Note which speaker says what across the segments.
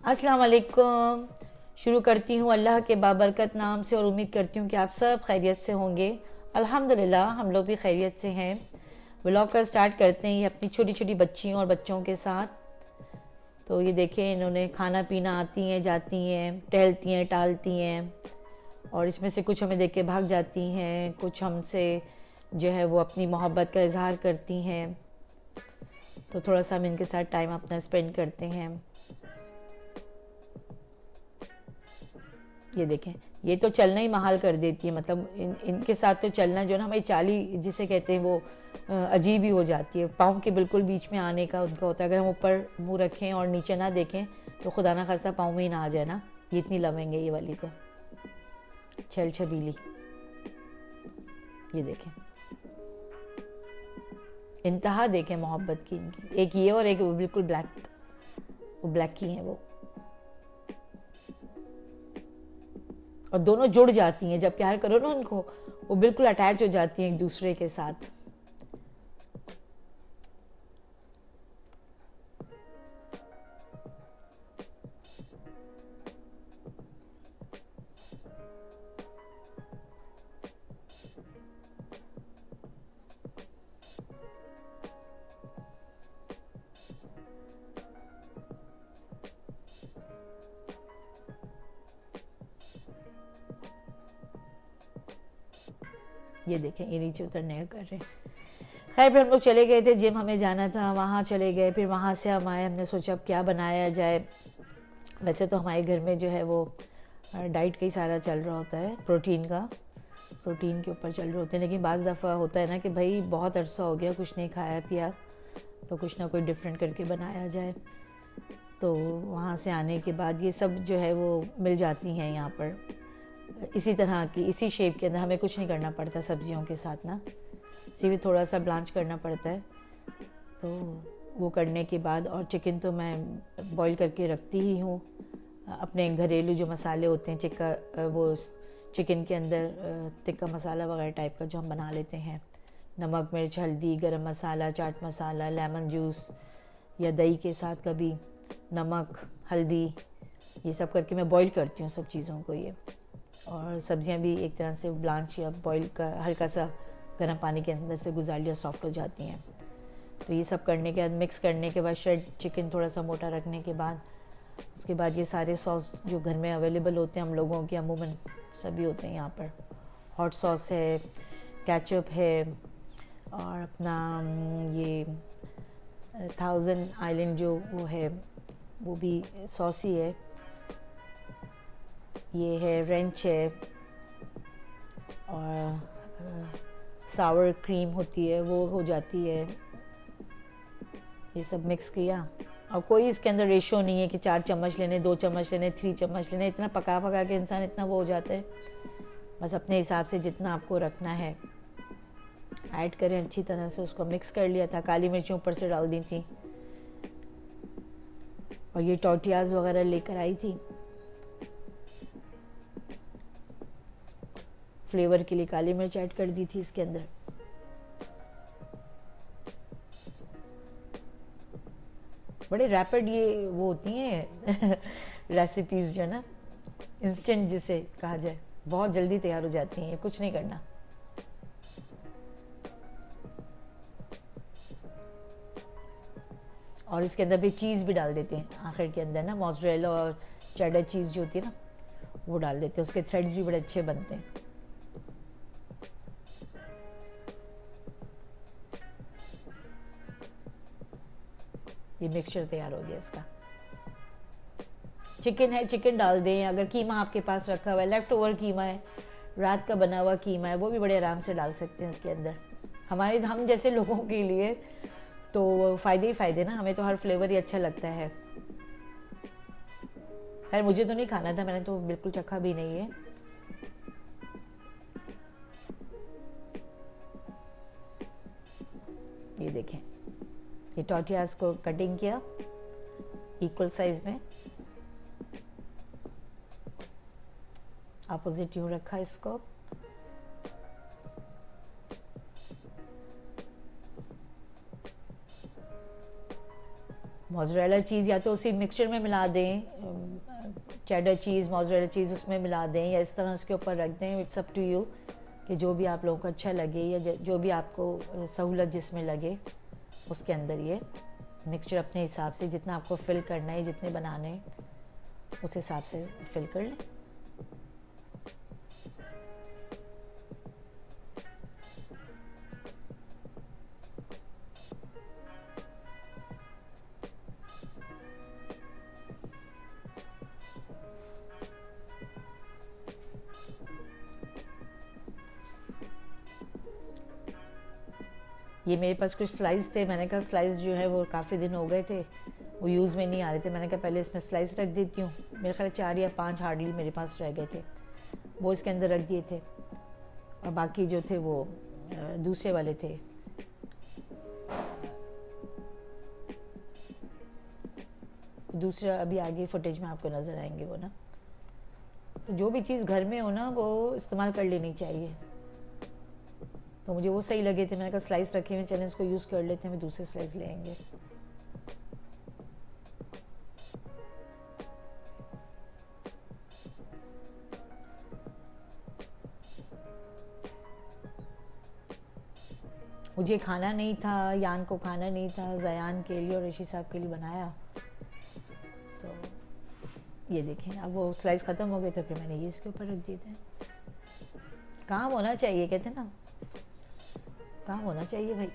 Speaker 1: अस्सलाम वालेकुम। शुरू करती हूँ अल्लाह के बाबरकत नाम से और उम्मीद करती हूँ कि आप सब खैरियत से होंगे। अल्हम्दुलिल्लाह हम लोग भी खैरियत से हैं। व्लॉग का स्टार्ट करते हैं अपनी छोटी छोटी बच्चियों और बच्चों के साथ। तो ये देखें, इन्होंने खाना पीना आती हैं, जाती हैं, टहलती हैं, टालती हैं, और इसमें से कुछ हमें देख के भाग जाती हैं, कुछ हमसे जो है वो अपनी मोहब्बत का इजहार करती हैं। तो थोड़ा सा हम इनके साथ टाइम अपना स्पेंड करते हैं। ये देखें, ये तो चलना ही महाल कर देती है। मतलब इनके साथ तो चलना जो ना, हमारी चाली जिसे कहते हैं वो अजीब ही हो जाती है। पाँव के बिल्कुल बीच में आने का उनका होता है। अगर हम ऊपर मुंह रखें और नीचे ना देखें तो खुदा ना खास्ता पाँव में ही ना आ जाए ना। ये इतनी लवेंगे ये वाली तो छल छबीली। ये देखें, इंतहा देखें मोहब्बत की इनकी। एक ये और एक बिल्कुल ब्लैक, वो ब्लैक ही हैं वो। और दोनों जुड़ जाती हैं जब प्यार करो ना उनको, वो बिल्कुल अटैच हो जाती हैं एक दूसरे के साथ। ये देखें, ये नीचे उतरने का कर रहे हैं। खैर, फिर हम लोग चले गए थे जिम, हमें जाना था, वहाँ चले गए। फिर वहाँ से हम आए, हमने सोचा अब क्या बनाया जाए। वैसे तो हमारे घर में जो है वो डाइट का ही सारा चल रहा होता है, प्रोटीन के ऊपर चल रहे होते हैं। लेकिन बाज़ दफ़ा होता है ना कि भाई बहुत अरसा हो गया कुछ नहीं खाया पिया, तो कुछ ना कोई डिफरेंट करके बनाया जाए। तो वहाँ से आने के बाद ये सब जो है वो मिल जाती हैं यहाँ पर, इसी तरह की, इसी शेप के अंदर। हमें कुछ नहीं करना पड़ता सब्जियों के साथ ना, सिर्फ थोड़ा सा ब्लांच करना पड़ता है। तो वो करने के बाद, और चिकन तो मैं बॉईल करके रखती ही हूँ। अपने घरेलू जो मसाले होते हैं चिक्का, वो चिकन के अंदर टिक्का मसाला वगैरह टाइप का जो हम बना लेते हैं, नमक मिर्च हल्दी गरम मसाला चाट मसाला लेमन जूस, या दही के साथ कभी नमक हल्दी, ये सब करके मैं बॉईल करती हूँ सब चीज़ों को ये। और सब्जियां भी एक तरह से ब्लांच या बॉईल का हल्का सा गर्म पानी के अंदर से गुजार लिया, सॉफ्ट हो जाती हैं। तो ये सब करने के बाद, मिक्स करने के बाद, श्रेड चिकन थोड़ा सा मोटा रखने के बाद, उसके बाद ये सारे सॉस जो घर में अवेलेबल होते हैं हम लोगों के, अमूमन सभी होते हैं यहाँ पर। हॉट सॉस है, केचप है, और अपना ये 1000 आइलैंड जो वो है वो भी सॉस ही है। ये है रेंच है, और सावर क्रीम होती है वो हो जाती है। ये सब मिक्स किया, और कोई इसके अंदर रेशो नहीं है कि 4 चम्मच लेने, 2 चम्मच लेने, 3 चम्मच लेने। इतना पका पका के इंसान इतना वो हो जाता है। बस अपने हिसाब से जितना आपको रखना है ऐड करें। अच्छी तरह से उसको मिक्स कर लिया था, काली मिर्चें ऊपर से डाल दी थी, और ये टोटियाज वगैरह लेकर आई थी फ्लेवर के लिए। काली मिर्च ऐड कर दी थी इसके अंदर। बड़े रैपिड ये वो होती हैं रेसिपीज़ जो ना, इंस्टेंट जिसे कहा जाए, बहुत जल्दी तैयार हो जाती हैं, कुछ नहीं करना। और इसके अंदर भी चीज़ भी डाल देते हैं आखिर के अंदर ना, मोज़रेला और चेडर चीज़ जो होती है ना वो डाल देते हैं। उसके थ्रेड्स भी बड़े अच्छे बनते हैं। ये मिक्सचर तैयार हो गया इसका। चिकन है, चिकन डाल दें। अगर कीमा आपके पास रखा हुआ है, लेफ्ट ओवर कीमा है, रात का बना हुआ कीमा है, वो भी बड़े आराम से डाल सकते हैं इसके अंदर। हम जैसे लोगों के लिए तो फ़ायदे ही फ़ायदे ना, हमें तो हर फ्लेवर ही अच्छा लगता है। खैर मुझे तो नहीं खाना था, मैंने तो बिल्कुल चखा भी नहीं है। ये देखें, ये टोटियाज को कटिंग किया इक्वल साइज में, अपोजिट यूं रखा इसको। मोज़रेला चीज़ या तो उसी मिक्सचर में मिला दें, चेडर चीज़ मोज़रेला चीज़ उसमें मिला दें, या इस तरह उसके ऊपर रख दें। इट्स अप टू यू कि जो भी आप लोगों को अच्छा लगे या जो भी आपको सहूलत जिसमें लगे उसके अंदर ये मिक्सचर अपने हिसाब से जितना आपको फिल करना है, जितने बनाने हैं उस हिसाब से फिल कर लें। ये मेरे पास कुछ स्लाइस थे, मैंने कहा स्लाइस जो है वो काफ़ी दिन हो गए थे, वो यूज़ में नहीं आ रहे थे। मैंने कहा पहले इसमें स्लाइस रख देती हूँ। मेरे ख्याल 4 या 5 हार्डली मेरे पास रह गए थे, वो इसके अंदर रख दिए थे। और बाकी जो थे वो दूसरे वाले थे, दूसरा अभी आगे फुटेज में आपको नज़र आएंगे वो ना। तो जो भी चीज़ घर में हो ना वो इस्तेमाल कर लेनी चाहिए। तो मुझे वो सही लगे थे, मैंने कहा स्लाइस रखे हुए चलें इसको यूज़ कर लेते हैं, दूसरे स्लाइस ले आएंगे। मुझे खाना नहीं था, यान को खाना नहीं था, जयान के लिए और ऋषि साहब के लिए बनाया। तो ये देखें, अब वो स्लाइस ख़त्म हो गए थे, फिर मैंने ये इसके ऊपर रख दिए थे। काम होना चाहिए, कहते ना, काम होना चाहिए भाई।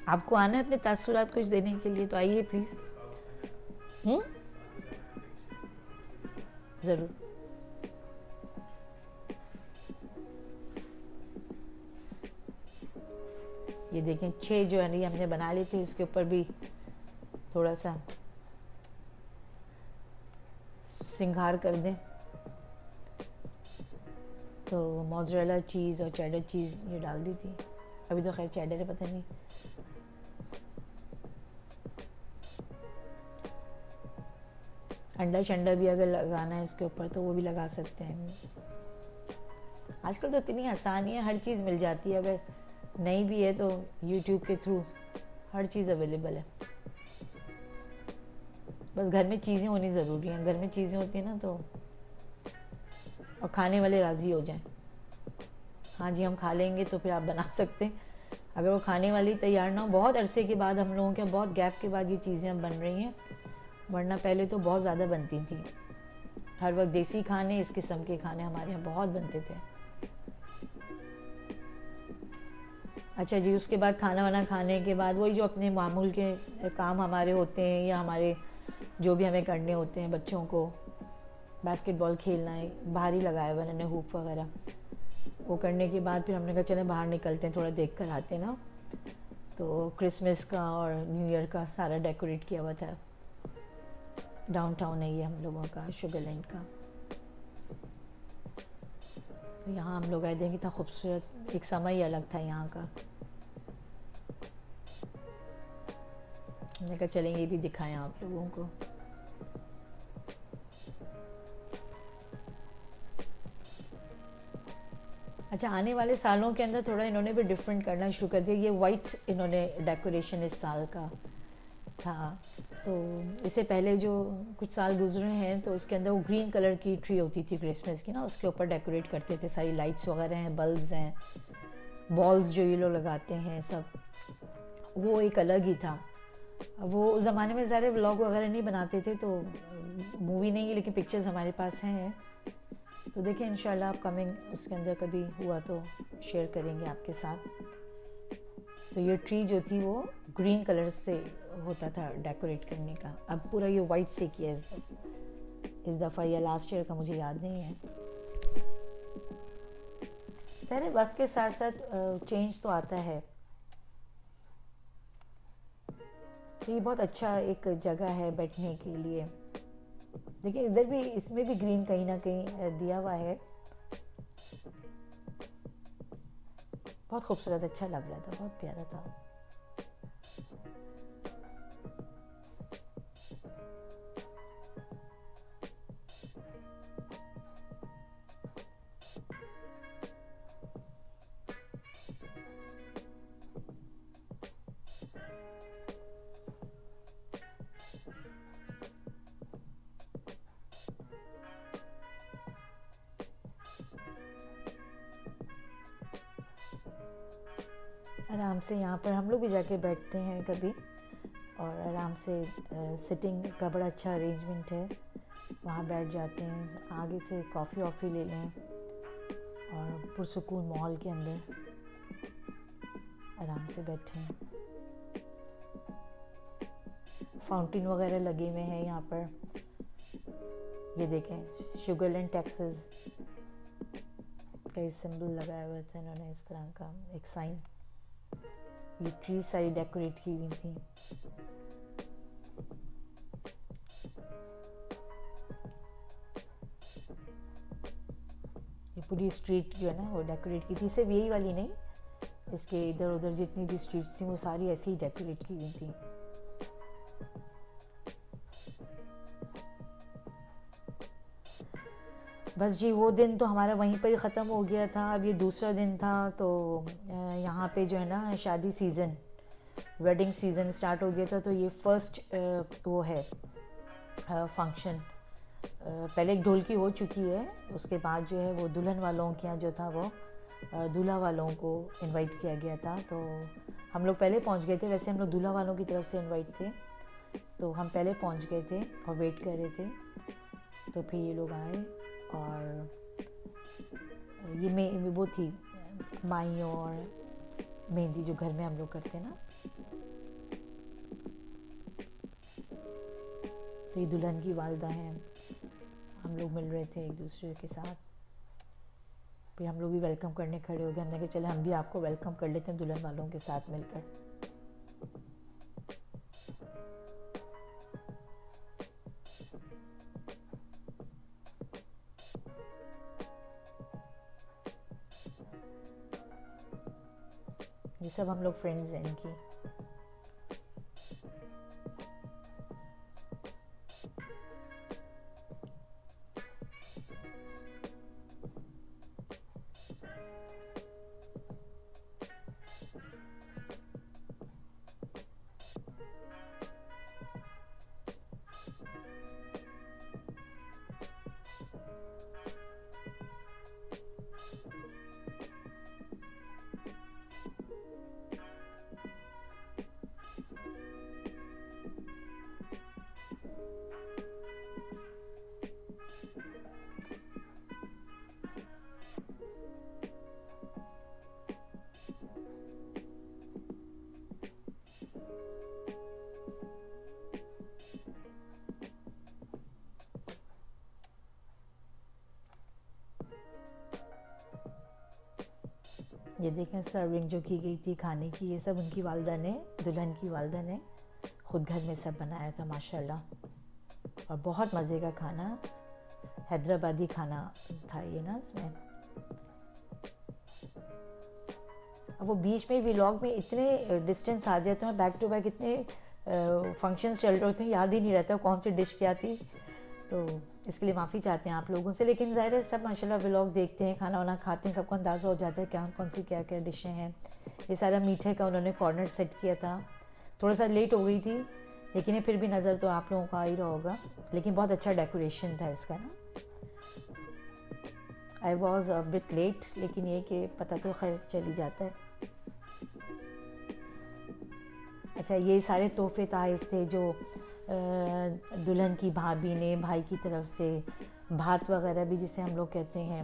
Speaker 1: आपको आना है अपने तासुरात कुछ देने के लिए तो आइए प्लीज़। ज़रूर। ये देखें 6 जो है ना हमने बना लिए थे, इसके ऊपर भी थोड़ा सा सिंगार कर दें। तो मोज़रेला चीज़ और चेडर चीज़ ये डाल दी थी, अभी तो खैर चेडर है पता नहीं। अंडा शंडा भी अगर लगाना है इसके ऊपर तो वो भी लगा सकते हैं। आजकल तो इतनी आसानी है, हर चीज़ मिल जाती है, अगर नहीं भी है तो यूट्यूब के थ्रू हर चीज़ अवेलेबल है। बस घर में चीज़ें होनी ज़रूरी हैं। घर में चीज़ें होती हैं ना तो, और खाने वाले राज़ी हो जाएं, हाँ जी हम खा लेंगे, तो फिर आप बना सकते हैं। अगर वो खाने वाली तैयार ना हो, बहुत अरसे के बाद हम लोगों के बहुत गैप के बाद ये चीज़ें अब बन रही हैं, वरना पहले तो बहुत ज़्यादा बनती थी। हर वक्त देसी खाने, इस किस्म के खाने हमारे यहाँ बहुत बनते थे। अच्छा जी, उसके बाद खाना वाना खाने के बाद वही जो अपने मामूल के काम हमारे होते हैं, या हमारे जो भी हमें करने होते हैं, बच्चों को बास्केटबॉल खेलना है, बाहर ही लगाया हुआ मैंने हुप वगैरह, वो करने के बाद फिर हमने कहा चले बाहर निकलते हैं, थोड़ा देख कर आते हैं ना। तो क्रिसमस का और न्यू ईयर का सारा डेकोरेट किया हुआ था। डाउनटाउन है ये हम लोगों का, शुगरलैंड का। तो यहाँ हम लोग आए थे, कितना खूबसूरत, एक समय ही अलग था यहाँ का। हमने कहा चलेंगे ये भी दिखाएं आप लोगों को। अच्छा, आने वाले सालों के अंदर थोड़ा इन्होंने भी डिफरेंट करना शुरू कर दिया। ये वाइट इन्होंने डेकोरेशन इस साल का था, तो इससे पहले जो कुछ साल गुजरे हैं तो उसके अंदर वो ग्रीन कलर की ट्री होती थी क्रिसमस की ना, उसके ऊपर डेकोरेट करते थे, सारी लाइट्स वगैरह हैं, बल्ब्स हैं, बॉल्स जो ये लोग लगाते हैं सब, वो एक अलग ही था। वो उस ज़माने में ज़्यादा व्लॉग वगैरह नहीं बनाते थे, तो मूवी नहीं है लेकिन पिक्चर्स हमारे पास हैं, तो देखिए इंशाल्लाह अपकमिंग उसके अंदर कभी हुआ तो शेयर करेंगे आपके साथ। तो ये ट्री जो थी वो ग्रीन कलर से होता था डेकोरेट करने का, अब पूरा ये वाइट से किया इस दफ़ा, या लास्ट ईयर का मुझे याद नहीं है। तेरे वक्त के साथ साथ चेंज तो आता है। तो ये बहुत अच्छा एक जगह है बैठने के लिए। देखिए इधर भी, इसमें भी ग्रीन कहीं ना कहीं दिया हुआ है, बहुत खूबसूरत, अच्छा लग रहा था, बहुत प्यारा था। आराम से यहाँ पर हम लोग भी जाके बैठते हैं कभी, और आराम से सिटिंग का बड़ा अच्छा अरेंजमेंट है, वहाँ बैठ जाते हैं, आगे से कॉफ़ी वॉफ़ी ले लें और पुरसुकून मॉल के अंदर आराम से बैठें। फाउंटेन वगैरह लगे हुए हैं यहाँ पर, ये देखें शुगरलैंड टेक्सास का ये सिंबल लगाया हुआ था इन्होंने, इस तरह का एक साइन। ये ट्री सारी डेकोरेट की हुई थी। ये पूरी स्ट्रीट जो है ना वो डेकोरेट की थी, सिर्फ यही वाली नहीं, इसके इधर उधर जितनी भी स्ट्रीट्स थी वो सारी ऐसी ही डेकोरेट की हुई थी। बस जी वो दिन तो हमारा वहीं पर ही ख़त्म हो गया था। अब ये दूसरा दिन था, तो यहाँ पे जो है ना शादी सीज़न, वेडिंग सीज़न स्टार्ट हो गया था। तो ये फर्स्ट वो है फंक्शन। पहले एक ढोलकी हो चुकी है, उसके बाद जो है वो दुल्हन वालों के यहाँ जो था वो दूल्हा वालों को इनवाइट किया गया था। तो हम लोग पहले पहुँच गए थे, वैसे हम लोग दूल्हा वालों की तरफ से इनवाइट थे, तो हम पहले पहुँच गए थे और वेट कर रहे थे। तो फिर ये लोग आए और ये वो थी माई और मेहंदी जो घर में हम लोग करते हैं ना। तो ये दुल्हन की वालदा हैं, हम लोग मिल रहे थे एक दूसरे के साथ। फिर हम लोग भी वेलकम करने खड़े हो गए, हमने कहा चले हम भी आपको वेलकम कर लेते हैं दुल्हन वालों के साथ मिलकर। ये सब हम लोग फ्रेंड्स हैं इनकी। ये देखें सर्विंग जो की गई थी खाने की, ये सब उनकी वालदा ने, दुल्हन की वालदा ने खुद घर में सब बनाया था माशाल्लाह। और बहुत मज़े का खाना, हैदराबादी खाना था ये ना इसमें। अब वो बीच में व्लॉग में इतने डिस्टेंस आ जाते हैं, बैक टू बैक इतने फंक्शंस चल रहे होते हैं, याद ही नहीं रहता कौन सी डिश क्या थी। तो इसके लिए माफ़ी चाहते हैं आप लोगों से, लेकिन ज़ाहिर है सब माशाल्लाह व्लॉग देखते हैं, खाना वाना खाते हैं, सबको अंदाज़ा हो जाता है क्या कौन सी क्या क्या डिशें हैं। ये सारा मीठे का उन्होंने कॉर्नर सेट किया था, थोड़ा सा लेट हो गई थी, लेकिन ये फिर भी नज़र तो आप लोगों का आ ही रहा होगा। लेकिन बहुत अच्छा डेकोरेशन था इसका ना। I was a bit late, लेकिन ये कि पता तो खैर चली जाता है। अच्छा, ये सारे तोहफे तोहफ़ थे जो दुल्हन की भाभी ने भाई की तरफ से, भात वगैरह भी जिसे हम लोग कहते हैं,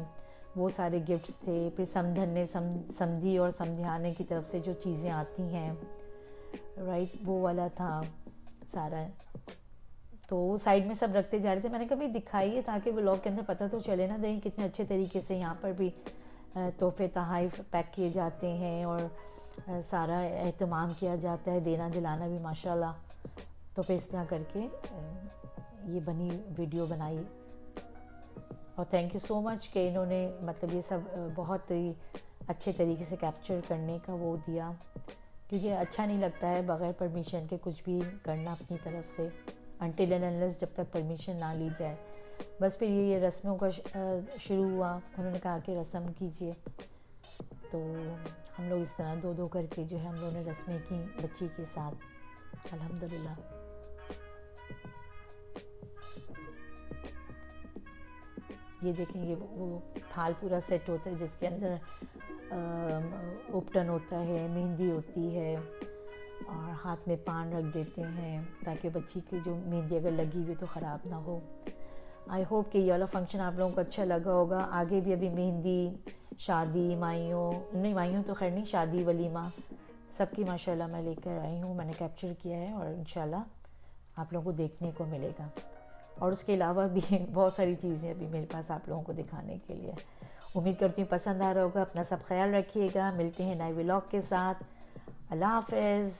Speaker 1: वो सारे गिफ्ट्स थे। फिर समधन ने समधी और समधियाने की तरफ से जो चीज़ें आती हैं, राइट, वो वाला था सारा। तो वो साइड में सब रखते जा रहे थे। मैंने कभी दिखाई ताकि व्लॉग के अंदर पता तो चले ना, दें कितने अच्छे तरीके से यहाँ पर भी तोहफे तोहफ़ पैक किए जाते हैं और सारा एहतमाम किया जाता है, देना दिलाना भी माशाल्लाह। तो फिर इस तरह करके ये बनी वीडियो बनाई। और थैंक यू सो मच कि इन्होंने मतलब ये सब बहुत ही अच्छे तरीके से कैप्चर करने का वो दिया, क्योंकि अच्छा नहीं लगता है बग़ैर परमिशन के कुछ भी करना अपनी तरफ से, अनटिल एंड अनलेस जब तक परमिशन ना ली जाए। बस फिर ये रस्मों का शुरू हुआ, उन्होंने कहा कि रस्म कीजिए। तो हम लोग इस तरह दो दो करके जो है हम लोगों ने रस्में की बच्ची के साथ, अल्हम्दुलिल्लाह। ये देखेंगे वो थाल पूरा सेट होता है जिसके अंदर उपटन होता है, मेहंदी होती है और हाथ में पान रख देते हैं ताकि बच्ची की जो मेहंदी अगर लगी हुई तो ख़राब ना हो। आई होप कि ये वाला फंक्शन आप लोगों को अच्छा लगा होगा। आगे भी अभी मेहंदी, शादी, माइयों तो खैर नहीं, शादी, वलीमा सबकी माशाल्लाह मैं लेकर आई हूँ, मैंने कैप्चर किया है और इंशाल्लाह आप लोगों को देखने को मिलेगा। और उसके अलावा भी बहुत सारी चीज़ें अभी मेरे पास आप लोगों को दिखाने के लिए। उम्मीद करती हूँ पसंद आ रहा होगा। अपना सब ख्याल रखिएगा। मिलते हैं नए व्लॉग के साथ। अल्लाह हाफ़िज़।